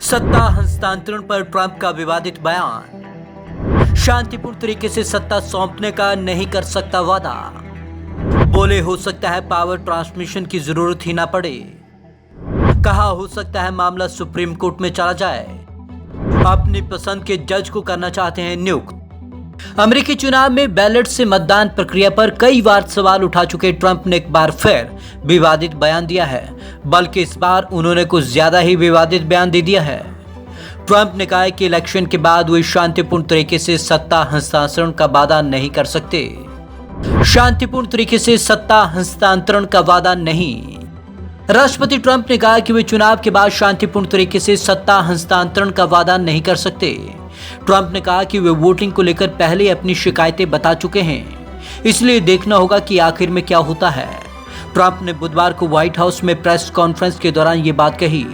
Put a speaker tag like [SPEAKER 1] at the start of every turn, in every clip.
[SPEAKER 1] सत्ता हस्तांतरण पर ट्रंप का विवादित बयान। शांतिपूर्ण तरीके से सत्ता सौंपने का नहीं कर सकता वादा। बोले हो सकता है पावर ट्रांसमिशन की जरूरत ही ना पड़े। कहा हो सकता है मामला सुप्रीम कोर्ट में चला जाए। अपनी पसंद के जज को करना चाहते हैं नियुक्त। अमेरिकी चुनाव में बैलेट से मतदान प्रक्रिया पर कई बार सवाल उठा चुके ट्रंप ने एक बार फिर विवादित बयान दिया है, बल्कि इस बार उन्होंने कुछ ज्यादा ही विवादित बयान दे दिया है। ट्रंप ने कहा है कि इलेक्शन के बाद वे शांतिपूर्ण तरीके से सत्ता हस्तांतरण का वादा नहीं कर सकते। शांतिपूर्ण तरीके से सत्ता हस्तांतरण का वादा नहीं। राष्ट्रपति ट्रंप ने कहा कि वे चुनाव के बाद शांतिपूर्ण तरीके से सत्ता हस्तांतरण का वादा नहीं कर सकते। ट्रंप ने कहा कि वे वोटिंग को लेकर पहले अपनी शिकायतें बता चुके हैं, इसलिए देखना होगा कि आखिर में क्या होता है। ट्रंप ने बुधवार को व्हाइट हाउस में प्रेस कॉन्फ्रेंस के दौरान ये बात कही।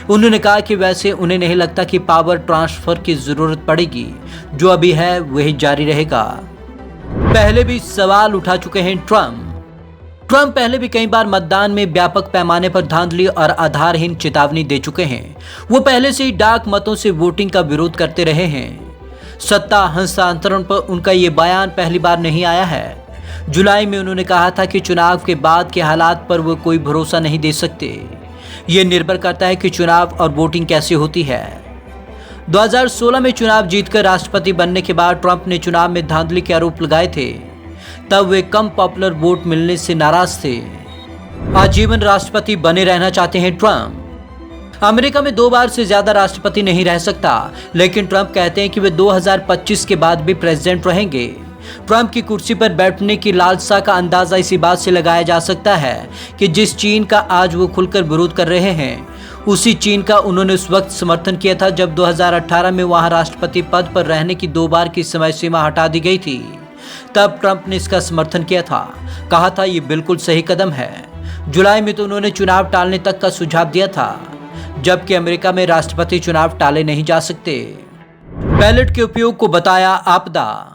[SPEAKER 1] उन्होंने कहा कि वैसे उन्हें नहीं लगता कि पावर ट्रांसफर की जरूरत पड़ेगी, जो अभी है वही जारी रहेगा। पहले भी सवाल उठा चुके हैं ट्रंप पहले भी कई बार मतदान में व्यापक पैमाने पर धांधली और आधारहीन चेतावनी दे चुके हैं। वो पहले से ही डाक मतों से वोटिंग का विरोध करते रहे हैं। सत्ता हस्तांतरण पर उनका ये बयान पहली बार नहीं आया है। जुलाई में उन्होंने कहा था कि चुनाव के बाद के हालात पर वो कोई भरोसा नहीं दे सकते। ये निर्भर करता है कि चुनाव और वोटिंग कैसे होती है। 2016 में चुनाव जीतकर राष्ट्रपति बनने के बाद ट्रंप ने चुनाव में धांधली के आरोप लगाए थे। तब वे कम पॉपुलर वोट मिलने से नाराज थे। आजीवन राष्ट्रपति बने रहना चाहते हैं ट्रंप। अमेरिका में 2 बार से ज्यादा राष्ट्रपति नहीं रह सकता, लेकिन ट्रंप कहते हैं कि वे 2025 के बाद भी प्रेसिडेंट रहेंगे। ट्रंप की कुर्सी पर बैठने की लालसा का अंदाजा इसी बात से लगाया जा सकता है कि जिस चीन का आज वो खुलकर विरोध कर रहे हैं, उसी चीन का उन्होंने उस वक्त समर्थन किया था जब 2018 में वहां राष्ट्रपति पद पर रहने की 2 बार की समय सीमा हटा दी गई थी। तब ट्रंप ने इसका समर्थन किया था, कहा था ये बिल्कुल सही कदम है। जुलाई में तो उन्होंने चुनाव टालने तक का सुझाव दिया था, जबकि अमेरिका में राष्ट्रपति चुनाव टाले नहीं जा सकते। बैलेट के उपयोग को बताया आपदा।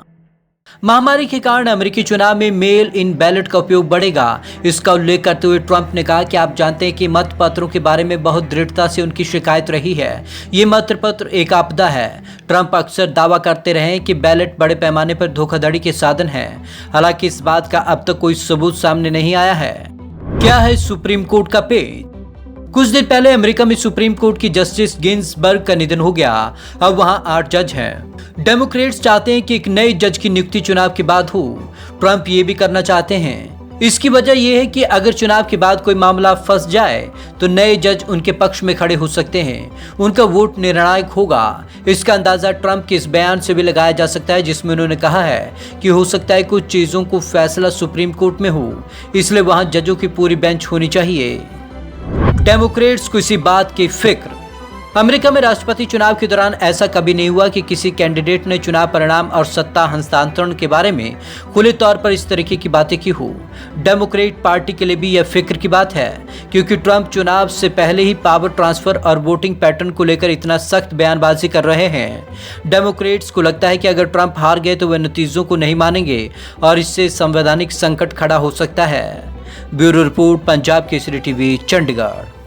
[SPEAKER 1] महामारी के कारण अमेरिकी चुनाव में मेल इन बैलेट का उपयोग बढ़ेगा। इसका उल्लेख करते हुए ट्रंप ने कहा कि आप जानते हैं कि मत पत्रों के बारे में बहुत दृढ़ता से उनकी शिकायत रही है। ये मत पत्र एक आपदा है। ट्रंप अक्सर दावा करते रहे हैं कि बैलेट बड़े पैमाने पर धोखाधड़ी के साधन है। हालांकि इस बात का अब तक कोई सबूत सामने नहीं आया है। क्या है सुप्रीम कोर्ट का पेज? कुछ दिन पहले अमेरिका में सुप्रीम कोर्ट की जस्टिस गिन्सबर्ग का निधन हो गया। अब वहां 8 जज हैं। डेमोक्रेट्स चाहते हैं कि एक नए जज की नियुक्ति चुनाव के बाद हो। ट्रंप ये भी करना चाहते हैं। इसकी वजह यह है कि अगर चुनाव के बाद कोई मामला फंस जाए तो नए जज उनके पक्ष में खड़े हो सकते हैं। उनका वोट निर्णायक होगा। इसका अंदाजा ट्रंप के इस बयान से भी लगाया जा सकता है, जिसमें उन्होंने कहा है कि हो सकता है कुछ चीजों को फैसला सुप्रीम कोर्ट में हो, इसलिए वहां जजों की पूरी बेंच होनी चाहिए। डेमोक्रेट्स को इसी बात की फिक्र। अमेरिका में राष्ट्रपति चुनाव के दौरान ऐसा कभी नहीं हुआ कि किसी कैंडिडेट ने चुनाव परिणाम और सत्ता हस्तांतरण के बारे में खुले तौर पर इस तरीके की बातें की हो। डेमोक्रेट पार्टी के लिए भी यह फिक्र की बात है, क्योंकि ट्रंप चुनाव से पहले ही पावर ट्रांसफर और वोटिंग पैटर्न को लेकर इतना सख्त बयानबाजी कर रहे हैं। डेमोक्रेट्स को लगता है कि अगर ट्रंप हार गए तो वे नतीजों को नहीं मानेंगे और इससे संवैधानिक संकट खड़ा हो सकता है। Bureau report, Punjab Kesari TV, Chandigarh.